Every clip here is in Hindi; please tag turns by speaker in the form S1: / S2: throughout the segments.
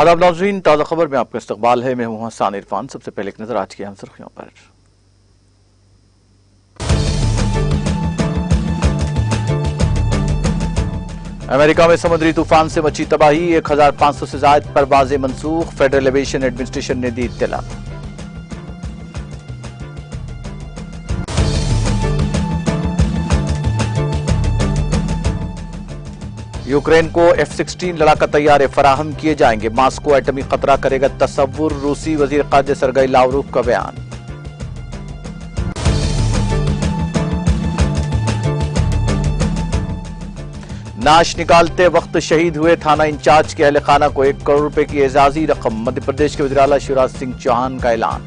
S1: आदाब नाज़रीन, ताज़ा खबर में आपका इस्तकबाल है। मैं हूं हसन इरफान। सबसे पहले एक नजर आज की अहम सुर्खियों पर। अमेरिका में समुद्री तूफान से मची तबाही, 1500 से ज्यादा परवाजें मनसूख, फेडरल एविएशन एडमिनिस्ट्रेशन ने दी इत्तला। यूक्रेन को F-16 लड़ाका तैयारे फराहम किए जाएंगे, मास्को एटमी खतरा करेगा तसव्वुर, रूसी वजीर खारजा सरगई लावरोव का बयान। नाश निकालते वक्त शहीद हुए थाना इंचार्ज के अहले खाना को 1 करोड़ रुपए की एजाजी रकम, मध्य प्रदेश के वज़ीर आला शिवराज सिंह चौहान का ऐलान।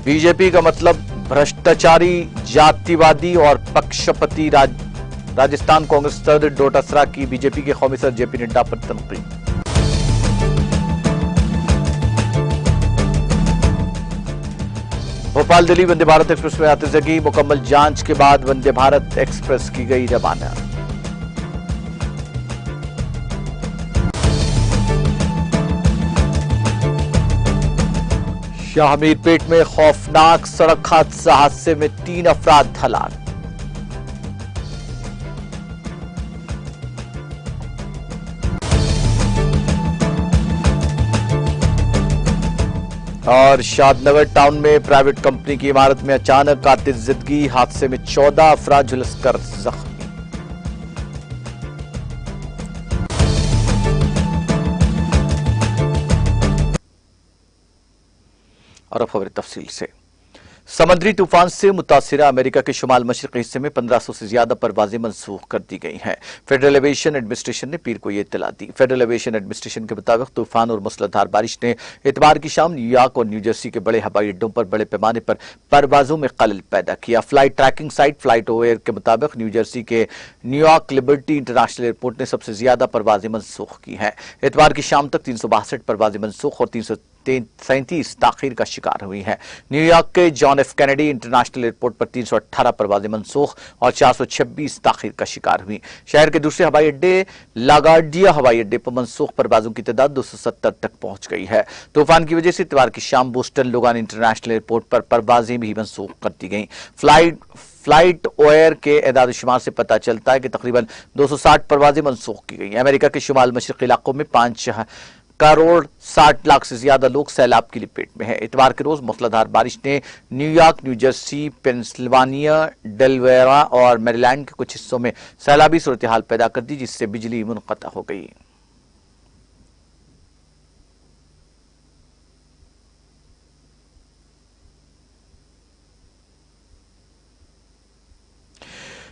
S1: बीजेपी का मतलब भ्रष्टाचारी, जातिवादी और पक्षपति राजस्थान कांग्रेस सदर डोटासरा की बीजेपी के कौमी सदर जेपी नड्डा पर तनकीद। भोपाल दिल्ली वंदे भारत एक्सप्रेस में आते जगी, मुकम्मल जांच के बाद वंदे भारत एक्सप्रेस की गई रवाना। शाहमीरपेट में खौफनाक सड़क हादसे में 3 अफराद हलाक। और शादनगर टाउन में प्राइवेट कंपनी की इमारत में अचानक आतिशज़दगी, हादसे में 14 अफराद झुलसकर जख्मी। और अब खबर तफसील से। समुद्री तूफान से मुतासिरा अमेरिका के शुमाल मशरक़ी हिस्से में 1500 से ज्यादा परवाजें मनसूख कर दी गई हैं। फेडरल एविएशन एडमिनिस्ट्रेशन ने पीर को यह इत्तला दी। फेडरल एविएशन एडमिनिस्ट्रेशन के मुताबिक तूफान और मूसलाधार बारिश ने इतवार की शाम न्यूयॉर्क और न्यूजर्सी के बड़े हवाई अड्डों पर बड़े पैमाने पर परवाजों में खलल पैदा किया। Flight tracking site flight over के मुताबिक न्यूजर्सी के न्यूयॉर्क लिबर्टी इंटरनेशनल एयरपोर्ट ने सबसे ज्यादा परवाजें मनसूख की हैं। इतवार की शाम तक 362 परवाजें मनसूख और 337 ताखीर का शिकार हुई हैं। न्यूयॉर्क के John F Kennedy international airport पर 318 परवाजें मनसूख और 426 ताखीर का शिकार हुई। शहर के दूसरे हवाई अड्डे लागार्डिया हवाई अड्डे पर मनसूख परवाजों की तादाद 270 तक पहुंच गई है। तूफान की वजह से इतवार की शाम बोस्टन लोगान इंटरनेशनल एयरपोर्ट पर परवाजें भी मनसूख कर दी गई। फ्लाइट ओयर के एदाद शुमार से पता चलता है कि तकरीबन 260 परवाजें मनसूख की गई। अमेरिका के शुमाल मशरक़ी इलाकों में 5 करोड़ 60 लाख से ज्यादा लोग सैलाब की लपेट में है। इतवार के रोज मूसलाधार बारिश ने न्यूयॉर्क, न्यूजर्सी, पेंसिल्वानिया, डेलवेरा और मैरीलैंड के कुछ हिस्सों में सैलाबी सूरत हाल पैदा कर दी, जिससे बिजली मुनक़ता हो गई।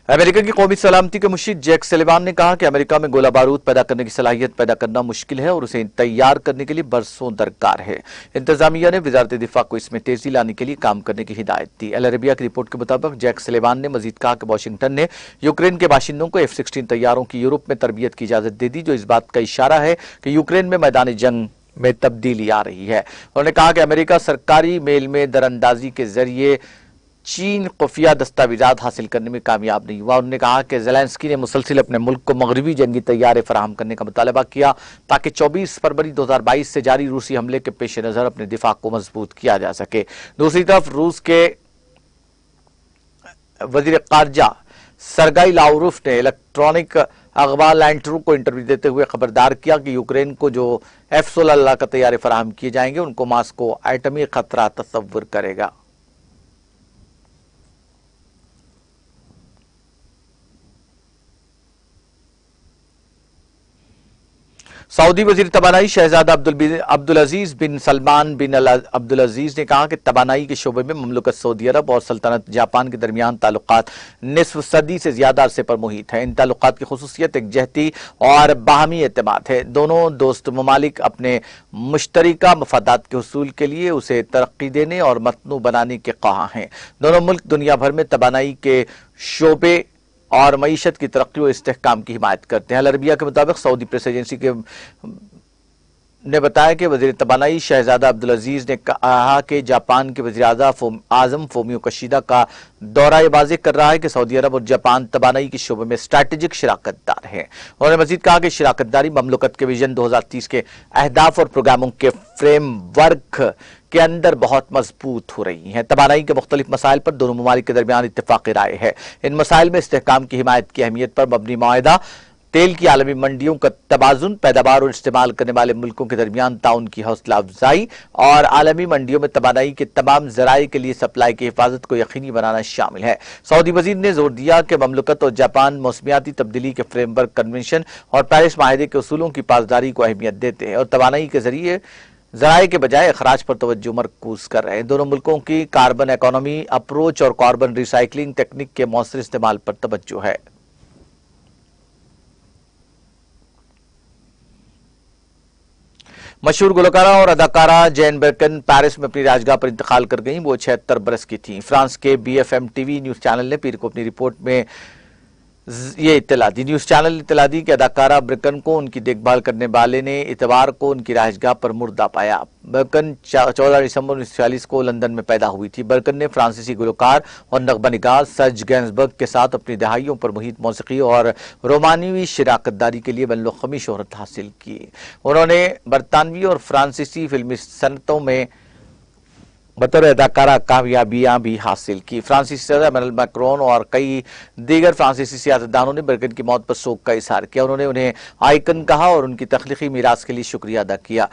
S1: अमेरिका की कौमी सलामती के मुशीर जैक सलिवान ने कहा कि अमेरिका में गोला बारूद पैदा करने की सलाहियत पैदा करना मुश्किल है और उसे तैयार करने के लिए बरसों दरकार है। इंतजामिया ने वजारत दिफा को इसमें तेजी लाने के लिए काम करने की हिदायत दी। अल अरबिया की रिपोर्ट के मुताबिक जैक सलिवान ने मजीद कहा कि वाशिंगटन ने यूक्रेन के बाशिंदों को F-16 तैयारों की यूरोप में तरबियत की इजाजत दे दी, जो इस बात का इशारा है कि यूक्रेन में मैदान जंग में तब्दीली आ रही है। उन्होंने कहा कि अमेरिका सरकारी मेल में दरअंदाजी के जरिए चीन खुफिया दस्तावेजात हासिल करने में कामयाब नहीं हुआ। उन्होंने कहा कि ज़ेलेंस्की ने मुसलसिल अपने मुल्क को मगरबी जंगी तैयारे फराहम करने का मुतालबा किया ताकि 24 फरवरी 2022 से जारी रूसी हमले के पेश नज़र अपने दिफा को मजबूत किया जा सके। दूसरी तरफ रूस के वजीर खारजा सरगई लावरोव ने इलेक्ट्रॉनिक अखबार लैंटरू को इंटरव्यू देते हुए खबरदार किया कि यूक्रेन को जो F-16 लड़ाका तैयारे फराहम किए जाएंगे उनको मास्को एटमी खतरा तस्वुर करेगा। सऊदी वजीर तबानाई शहजादा अब्दुल अजीज बिन सलमान बिन अब्दुल अजीज ने कहा कि तबानाई के शोबे में ममलकत सऊदी अरब और सल्तनत जापान के दरमियान ताल्लुकात निस्फ सदी से ज्यादा अरसे पर मुहित है। इन ताल्लुकात की खुसूसियत एकजहती और बाहमी एतमाद है। दोनों दोस्त ममालिक अपने मुश्तरका मफादात के हुसूल के लिए उसे तरक्की देने और मतनू बनाने के ख्वाह हैं। दोनों मुल्क दुनिया भर में तबानाई के शोबे और मईशत की तरक्की और इस्तेहकाम की हिमायत करते हैं। अल अरबिया के मुताबिक सऊदी प्रेस एजेंसी के ने बताया कि वजीर तबानाई शहजादा अब्दुल अजीज ने कहा कि जापान के वजीर आजम फोमियो कशीदा का दौरा ये वाज़ेह कर रहा है कि सऊदी अरब और जापान तबानाई के शोबे में स्ट्रैटेजिक शराकतदार हैं। उन्होंने मजीद कहा कि शराकतदारी ममलकत के विजन 2030 के अहदाफ और प्रोग्रामों के फ्रेमवर्क के अंदर बहुत मजबूत हो रही हैं। तबानाई के मुख्तलिफ मसाइल पर दोनों ममालिक के दरमियान इत्तेफाक राय है। इन मसाइल में इस्तेहकाम की हिमायत की अहमियत पर मबनी मुआहदा, तेल की आलमी मंडियों का तबाजुन, पैदावार और इस्तेमाल करने वाले मुल्कों के दरमियान ताउन की हौसला अफजाई और आलमी मंडियों में तबानाई के तमाम जराये के लिए सप्लाई की हिफाजत को यकीनी बनाना शामिल है। सऊदी वजीर ने जोर दिया कि ममलकत और जापान मौसमियाती तब्दीली के फ्रेमवर्क कन्वेंशन और पेरिस माहिदे के उसूलों की पासदारी को अहमियत देते हैं और तबानाई के जरिए जराये के बजाय अखराज पर तवज्जो मरकूज कर रहे हैं। दोनों मुल्कों की कार्बन इकोनॉमी अप्रोच और कार्बन रिसाइकलिंग टेक्निक के मौसर इस्तेमाल पर तवज्जो है। मशहूर गुलकारा और अदाकारा जैन बर्कन पेरिस में अपनी राजगाह पर इंतकाल कर गईं। वो 76 बरस की थीं। फ्रांस के BFM TV न्यूज चैनल ने पीर को अपनी रिपोर्ट में ये इत्तला दी। न्यूज चैनल ने इत्तला दी कि अदाकारा बर्कन को उनकी देखभाल करने वाले ने इतवार को उनकी राजगाह पर मुर्दा पाया। बर्कन 14 दिसंबर 1946 को लंदन में पैदा हुई थी। बर्कन ने फ्रांसीसी गुलकार और नगबानिगार सर्ज गैंसबर्ग के साथ अपनी दहाइयों पर मुहित मौसीकी और रोमानिवी शराकतदारी के लिए बैनुल-अक़वामी शोहरत हासिल की। उन्होंने बरतानवी और फ्रांसीसी फिल्मी सनतों में बतौर अदाकारा कामयाबियां भी हासिल की। फ्रांसीसी सदर इमैनुअल मैक्रोन और कई दीगर फ्रांसीसी सियासतदानों ने बर्कन की मौत पर शोक का इजहार किया। उन्होंने उन्हें आइकन कहा और उनकी तख्लीकी मीरास के लिए शुक्रिया अदा किया।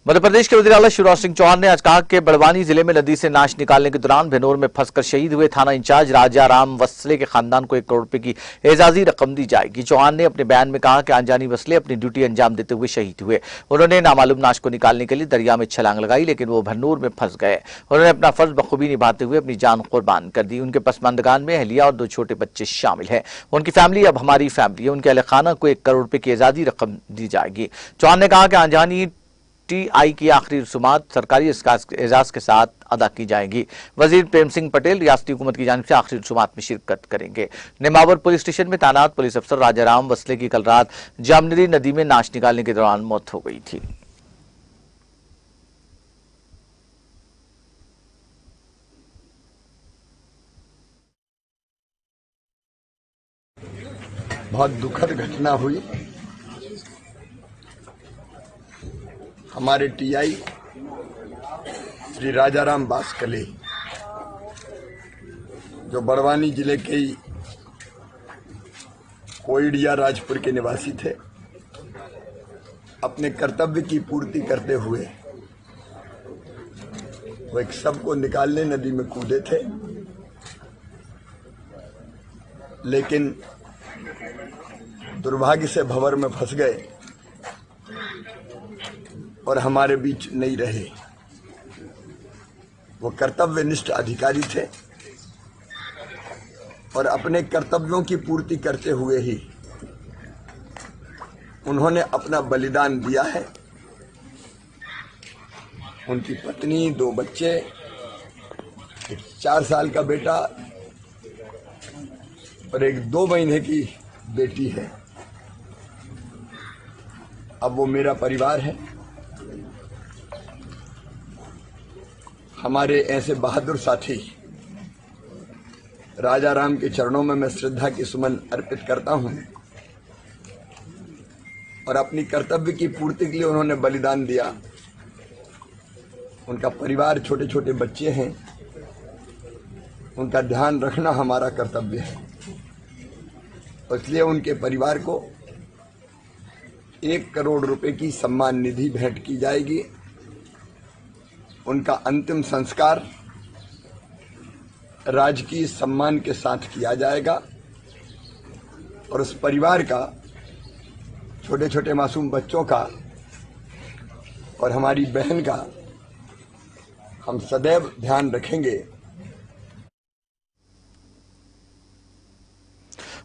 S1: मध्य प्रदेश के वज़ीर आला शिवराज सिंह चौहान ने आज कहा कि बड़वानी जिले में नदी से नाश निकालने के दौरान भेनोर में फंसकर शहीद हुए थाना इंचार्ज राजा राम वसले के खानदान को 1 करोड़ रुपए की एजाजी रकम दी जाएगी। चौहान ने अपने बयान में कहा कि अनजानी वसले अपनी ड्यूटी अंजाम देते हुए शहीद हुए। उन्होंने नामालूम नाश को निकालने के लिए दरिया में छलांग लगाई, लेकिन वो भेनूर में फंस गए। उन्होंने अपना फर्ज बखूबी निभाते हुए अपनी जान कुर्बान कर दी। उनके पसमानदगान में अहलिया और 2 छोटे बच्चे शामिल हैं। उनकी फैमिली अब हमारी फैमिली है। उनके अहल खाना को 1 करोड़ रुपए की एजाजी रकम दी जाएगी। चौहान ने कहा कि अनजानी TI की आखिरी रसूमात सरकारी एजाज के साथ अदा की जाएगी। वजीर प्रेम सिंह पटेल रियासती हुकूमत की जानिब से आखिरी रसूमात में शिरकत करेंगे। नेमावर पुलिस स्टेशन में तैनात पुलिस अफसर राजा राम वसले की कल रात जामनरी नदी में नाश निकालने के दौरान मौत हो गई थी।
S2: बहुत दुखद घटना हुई। हमारे TI श्री राजाराम बासकले, जो बड़वानी जिले के कोइडिया राजपुर के निवासी थे, अपने कर्तव्य की पूर्ति करते हुए वो एक शव को निकालने नदी में कूदे थे, लेकिन दुर्भाग्य से भंवर में फंस गए और हमारे बीच नहीं रहे। वो कर्तव्यनिष्ठ अधिकारी थे और अपने कर्तव्यों की पूर्ति करते हुए ही उन्होंने अपना बलिदान दिया है। उनकी पत्नी, 2 बच्चे, एक 4 साल का बेटा और एक 2 महीने की बेटी है। अब वो मेरा परिवार है। हमारे ऐसे बहादुर साथी राजा राम के चरणों में मैं श्रद्धा की सुमन अर्पित करता हूं और अपनी कर्तव्य की पूर्ति के लिए उन्होंने बलिदान दिया। उनका परिवार, छोटे छोटे बच्चे हैं, उनका ध्यान रखना हमारा कर्तव्य है। इसलिए उनके परिवार को 1 करोड़ रुपए की सम्मान निधि भेंट की जाएगी। उनका अंतिम संस्कार राजकीय सम्मान के साथ किया जाएगा और उस परिवार का, छोटे छोटे मासूम बच्चों का और हमारी बहन का हम सदैव ध्यान रखेंगे।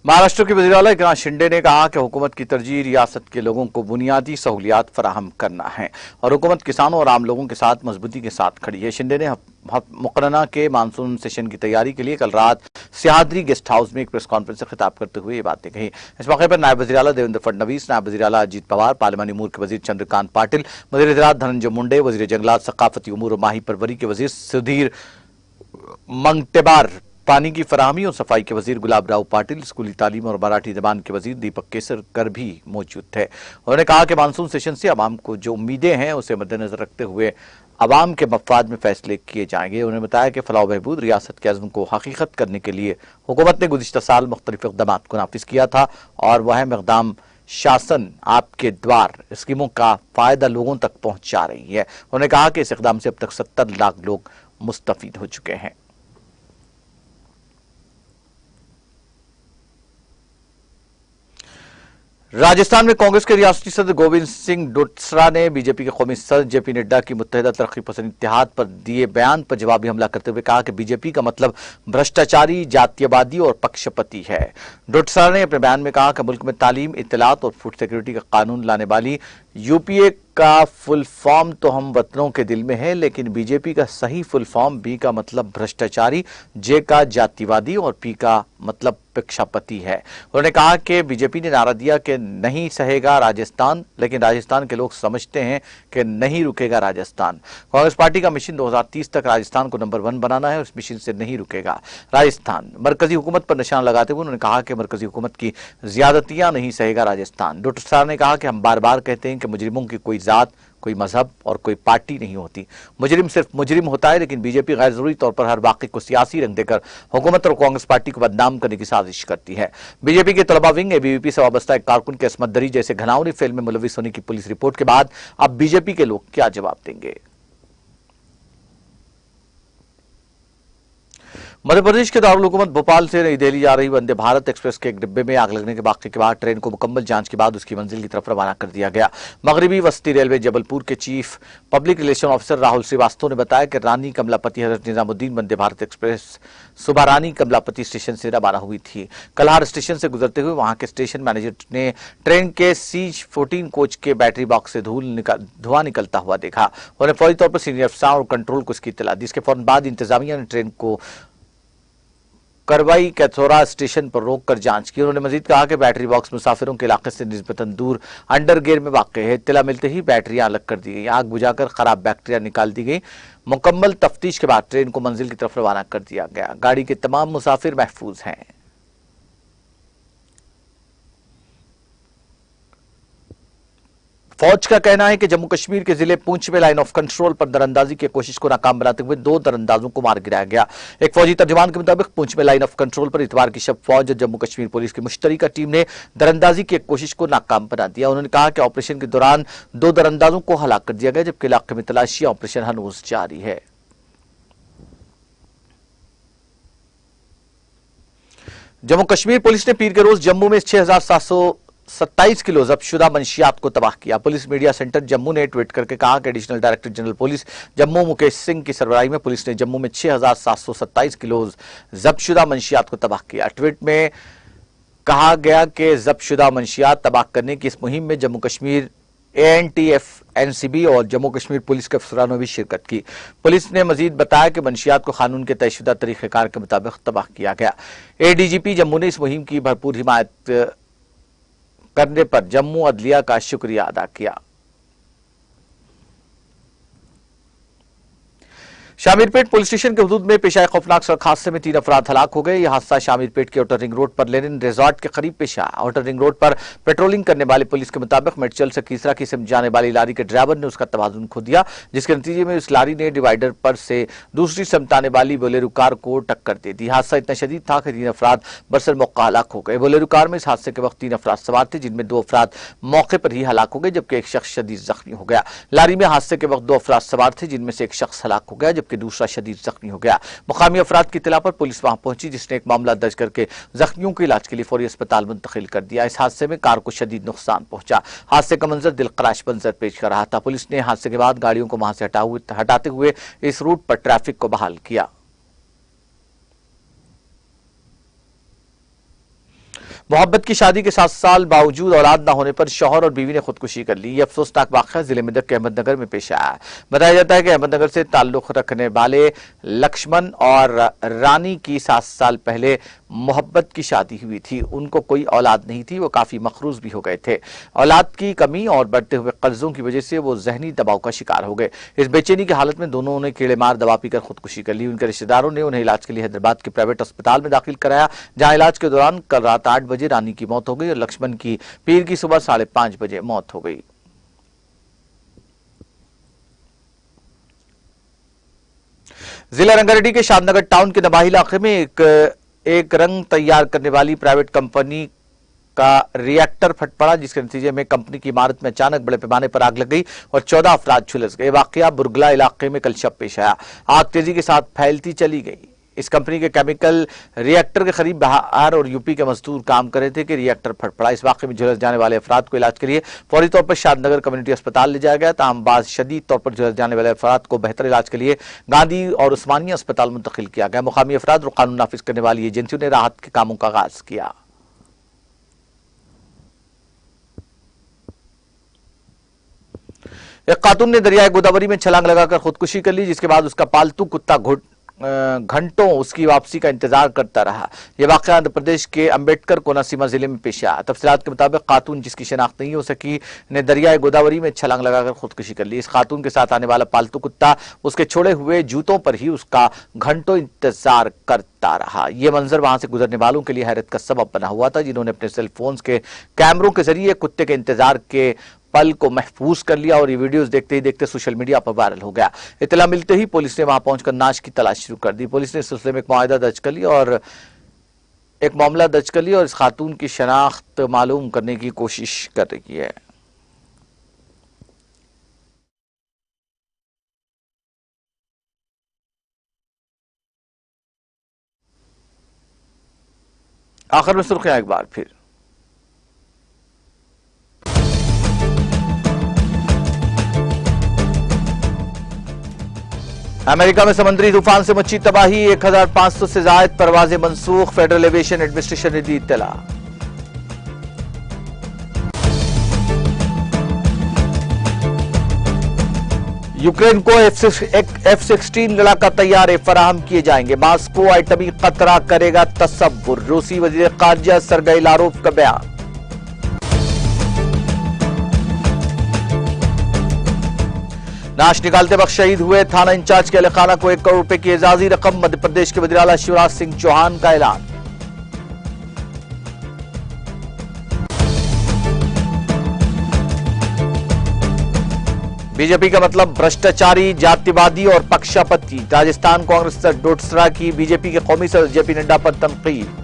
S1: महाराष्ट्र के वज़ीर आला एकनाथ शिंदे ने कहा कि हुकूमत की तरजीह रियासत के लोगों को बुनियादी सहूलियात फराहम करना है और हुकूमत किसानों और आम लोगों के साथ मजबूती के साथ खड़ी है। शिंदे ने मुकर्रना के मानसून सेशन की तैयारी के लिए कल रात सह्याद्री गेस्ट हाउस में एक प्रेस कॉन्फ्रेंस से खिताब करते हुए ये बातें कही। इस मौके पर नायब वज़ीर आला देवेंद्र फडणवीस, नायब वज़ीर आला अजीत पवार, पार्लिमानी अमूर के वज़ीर चंद्रकांत पाटिल, वज़ीर ज़राअत धनंजय मुंडे, वज़ीर जंगलात, सकाफती उमूर और माही परवरी के वज़ीर सुधीर मंगटेबार, पानी की फराहमी और सफाई के वजीर गुलाब राव पाटिल, स्कूली तालीम और मराठी जबान के वजीर दीपक केसरकर भी मौजूद थे। उन्होंने कहा कि मानसून सेशन से अवाम को जो उम्मीदें हैं उसे मद्देनजर रखते हुए अवाम के मफाद में फैसले किए जाएंगे। उन्होंने बताया कि फलाह बहबूद रियासत के अज़्म को हकीकत करने के लिए हुकूमत ने गुज़िश्ता साल मुख्तलिफ इक़दाम को नाफिज किया था और वह इक़दाम शासन आपके द्वार स्कीमों का फायदा लोगों तक पहुंचा रही है। उन्होंने कहा कि इस इक़दाम से अब तक 70 लाख लोग मुस्तफीद हो चुके हैं। राजस्थान में कांग्रेस के रियासती सदर गोविंद सिंह डोटासरा ने बीजेपी के कौमी सदर जेपी नड्डा की मुत्तहिदा तरक्की पसंद इत्तेहाद पर दिए बयान पर जवाबी हमला करते हुए कहा कि बीजेपी का मतलब भ्रष्टाचारी, जातीयवादी और पक्षपति है। डोटासरा ने अपने बयान में कहा कि मुल्क में तालीम, इत्तलात और फूड सिक्योरिटी का कानून लाने वाली यूपीए का फुल फॉर्म तो हम वतनों के दिल में है, लेकिन बीजेपी का सही फुल फॉर्म बी का मतलब भ्रष्टाचारी, जे का जातिवादी और पी का मतलब पक्षपाती है। उन्होंने कहा कि बीजेपी ने नारा दिया कि नहीं सहेगा राजस्थान, लेकिन राजस्थान के लोग समझते हैं कि नहीं रुकेगा राजस्थान। कांग्रेस पार्टी का मिशन 2030 तक राजस्थान को नंबर 1 बनाना है और इस मिशन से नहीं रुकेगा राजस्थान। मरकजी हुकूमत पर निशाना लगाते हुए उन्होंने कहा कि मरकजी हुकूमत की ज्यादतियां नहीं सहेगा राजस्थान। डोटासरा ने कहा कि हम बार बार कहते हैं कि मुजरिमों की कोई जात, कोई मजहब और कोई पार्टी नहीं होती। मुजरिम सिर्फ मुजरिम होता है, लेकिन बीजेपी गैर जरूरी तौर पर हर वाक़े को सियासी रंग देकर हुकूमत और कांग्रेस पार्टी को बदनाम करने की साजिश करती है। बीजेपी के तलबा विंग एबीवीपी से वाबस्ता एक कारकुन के असमत दरी जैसे घिनौनी फेल में मुलविस होने की पुलिस रिपोर्ट के बाद अब बीजेपी के लोग क्या जवाब देंगे? मध्य प्रदेश के दारुल हुकूमत भोपाल से नई दिल्ली जा रही वंदे भारत एक्सप्रेस के एक डिब्बे में आग लगने के वाक़े के बाद ट्रेन को मुकम्मल जांच के बाद उसकी मंजिल की तरफ रवाना कर दिया गया। मगरबी वस्ती रेलवे जबलपुर के chief public relation officer Rahul Shrivastava ने बताया कि रानी कमलापति हजरत निजामुद्दीन वंदे भारत एक्सप्रेस सुबह रानी कमलापति स्टेशन से रवाना हुई थी। कल्हार स्टेशन से गुजरते हुए वहां के स्टेशन मैनेजर ने ट्रेन के C14 कोच के बैटरी बॉक्स से धुआं निकलता हुआ देखा। उन्होंने फौरी तौर पर सीनियर अफसर और कंट्रोल को इसकी इत्तला दी। इसके फौरन बाद इंतजामिया ने ट्रेन को करवाई कैथोरा स्टेशन पर रोककर जांच की। उन्होंने मजीद कहा कि बैटरी बॉक्स मुसाफिरों के इलाके से निस्बतन दूर अंडरगेयर में वाक़े है। इत्तला मिलते ही बैटरियां अलग कर दी गई, आग बुझाकर खराब बैक्टीरिया निकाल दी गई। मुकम्मल तफ्तीश के बाद ट्रेन को मंजिल की तरफ रवाना कर दिया गया। गाड़ी के तमाम मुसाफिर महफूज हैं। फौज का कहना है कि जम्मू कश्मीर के जिले पुंछ में लाइन ऑफ कंट्रोल पर दरअंदाजी की कोशिश को नाकाम बनाते हुए 2 दरअंदाजों को मार गिराया गया। एक फौजी तर्जुमान के मुताबिक पुंछ में लाइन ऑफ कंट्रोल पर इतवार की शब फौज और जम्मू कश्मीर पुलिस की मुश्तरका टीम ने दरअंदाजी की कोशिश को नाकाम बना दिया। उन्होंने कहा कि ऑपरेशन के दौरान 2 दरअंदाजों को हलाक कर दिया गया, जबकि इलाके में तलाशी ऑपरेशन हनूज जारी है। जम्मू कश्मीर पुलिस ने पीर के रोज जम्मू में 6727 किलो जब्तशुदा मंशियात को तबाह किया। पुलिस मीडिया सेंटर जम्मू ने ट्वीट करके कहा कि additional director general police Jammu Mukesh Singh की सरबराही में पुलिस ने जम्मू में 6727 किलो जब्तशुदा मंशियात को तबाह किया। ट्वीट में कहा गया कि जब्तशुदा मंशियात तबाह करने की इस मुहिम में जम्मू कश्मीर ANTF, NCB और जम्मू कश्मीर पुलिस के अफसरानों ने भी शिरकत की। पुलिस ने मजीद बताया कि मंशियात को कानून के तयशुदा तरीक़ेकार के मुताबिक तबाह किया गया। ADGP जम्मू ने इस मुहिम की भरपूर हिमायत करने पर जम्मू अदलिया का शुक्रिया अदा किया। शामीरपेट पुलिस स्टेशन के हुदूद में पेश आए खौफनाक सड़क हादसे में 3 अफराद हलाक हो गए। यह हादसा शामीरपेट के आउटर रिंग रोड पर लेनिन रिजॉर्ट के करीब पेश आया। आउटर रिंग रोड पर पेट्रोलिंग करने वाले पुलिस के मुताबिक मेडचल से कीसरा की सिमत जाने वाली लारी के ड्राइवर ने उसका तवाजुन खो दिया, जिसके नतीजे में उस लारी ने डिवाइडर पर से दूसरी सिमत आने वाली बोलेरो कार को टक्कर दे दी। हादसा इतना शदीद था कि 3 अफराद बरसर मौका हलाक हो गए। बोलेरो कार में इस हादसे के वक्त 3 अफराद सवार थे, जिनमें 2 अफराद मौके पर ही हलाक हो गए, जबकि एक शख्स शदीद जख्मी हो गया। लारी में हादसे के वक्त 2 अफराद सवार थे, जिनमें से एक शख्स हलाक हो गया, जबकि दूसरा शदीद जख्मी हो गया। मुकामी अफराद की इत्तला पर पुलिस वहां पहुंची, जिसने एक मामला दर्ज करके जख्मियों के इलाज के लिए फौरी अस्पताल मुंतकिल कर दिया। इस हादसे में कार को शदीद नुकसान पहुंचा। हादसे का मंजर दिलखराश मंजर पेश कर रहा था। पुलिस ने हादसे के बाद गाड़ियों को वहां से हटाते हुए इस रूट पर ट्रैफिक को बहाल किया। मोहब्बत की शादी के 7 साल बावजूद औलाद न होने पर शौहर और बीवी ने खुदकुशी कर ली। ये अफसोसनाक वाकया जिले मेदक के अहमदनगर में पेश आया। बताया जाता है कि अहमदनगर से ताल्लुक रखने वाले लक्ष्मण और रानी की 7 साल पहले मोहब्बत की शादी हुई थी। उनको कोई औलाद नहीं थी, वो काफी मखरूज भी हो गए थे। औलाद की कमी और बढ़ते हुए कर्जों की वजह से वो जहनी दबाव का शिकार हो गए। इस बेचैनी की हालत में दोनों ने कीड़े मार दवा पीकर खुदकुशी कर ली। उनके रिश्तेदारों ने उन्हें इलाज के लिए हैदराबाद के प्राइवेट अस्पताल में दाखिल कराया, जहां इलाज के दौरान कल रात 8 बजे रानी की मौत हो गई और लक्ष्मण की पीर की सुबह 5:30 बजे मौत हो गई। जिला रंगारेड्डी के शादनगर टाउन के नवाही इलाके में एक रंग तैयार करने वाली प्राइवेट कंपनी का रिएक्टर फट पड़ा, जिसके नतीजे में कंपनी की इमारत में अचानक बड़े पैमाने पर आग लग गई और 14 अफराद झुलस गए। वाकया बुरगला इलाके में कल शब पेश आया। आग तेजी के साथ फैलती चली गई। इस कंपनी के केमिकल रिएक्टर के करीब बिहार और यूपी के मजदूर काम कर रहे थे कि रिएक्टर फट पड़ा। इस वाकये में झुलस जाने वाले अफराद को इलाज के लिए फौरी तौर पर शादनगर कम्युनिटी अस्पताल ले जाया गया। ताहम बाद शदीद तौर पर झुलस जाने वाले अफराद को बेहतर इलाज के लिए गांधी और उस्मानिया अस्पताल मुंतकिल किया गया। मुकामी अफराद और कानून नाफिज करने वाली एजेंसियों ने राहत के कामों का आगाज किया। एक खातून ने दरियाए गोदावरी में छलांग लगाकर खुदकुशी कर ली, जिसके बाद उसका पालतू कुत्ता घंटों उसकी वापसी का इंतजार करता रहा। यह वाकया आंध्र प्रदेश के अंबेडकर कोनासीमा जिले में पेश आया। तफसीलात के मुताबिक खातून, जिसकी शिनाख्त नहीं हो सकी, ने दरियाए गोदावरी में छलांग लगाकर खुदकुशी कर ली। इस खातून के साथ आने वाला पालतू कुत्ता उसके छोड़े हुए जूतों पर ही उसका घंटों इंतजार करता रहा। यह मंजर वहां से गुजरने वालों के लिए हैरत का सबब बना हुआ था, जिन्होंने अपने सेल फोन के कैमरों के जरिए कुत्ते के इंतजार के पल को महफूज कर लिया और ये वीडियोस देखते ही देखते सोशल मीडिया पर वायरल हो गया। इत्तला मिलते ही पुलिस ने वहां पहुंचकर नाश की तलाश शुरू कर दी। पुलिस ने इस सिलसिले में एक मामला दर्ज कर लिया और इस खातून की शनाख्त मालूम करने की कोशिश कर रही है। आखिर में सुर्खियां एक बार फिर। अमेरिका में समुद्री तूफान से मची तबाही, 1500 से ज्यादा परवाजें मंसूख, फेडरल एविएशन एडमिनिस्ट्रेशन ने दी इत्तला। यूक्रेन को F-16 लड़ाका तैयारे फराहम किए जाएंगे। मास्को आइटमी खतरा करेगा तसव्वुर, रूसी वजीर खारजा सरगई लारोव का बयान। नाश निकालते वक्त शहीद हुए थाना इंचार्ज के अहलखाना को 1 करोड़ रुपए की एजाजी रकम। मध्य प्रदेश के वजीर आला शिवराज सिंह चौहान का ऐलान। बीजेपी का मतलब भ्रष्टाचारी, जातिवादी और पक्षपाती। राजस्थान कांग्रेस सर डोडसरा की बीजेपी के कौमी सदर जेपी नड्डा पर तनकीद।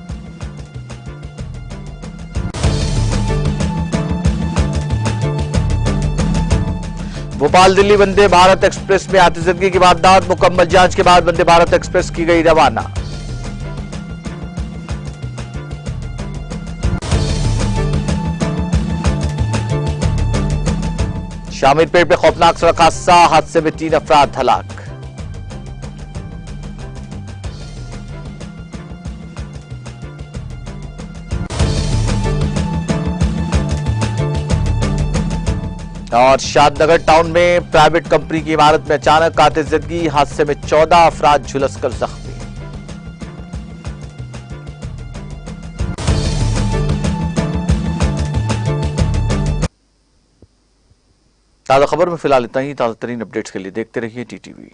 S1: भोपाल दिल्ली वंदे भारत एक्सप्रेस में आतिशबाजी की वारदात, मुकम्मल जांच के बाद वंदे भारत एक्सप्रेस की गई रवाना। शामिरपेट में खौफनाक सड़क हादसे में 3 अफराद हलाक। और शादनगर टाउन में प्राइवेट कंपनी की इमारत में अचानक आतिशबाजी, हादसे में 14 अफराद झुलसकर जख्मी। ताजा खबर में फिलहाल इतना ही। ताजा तरीन अपडेट्स के लिए देखते रहिए TTV।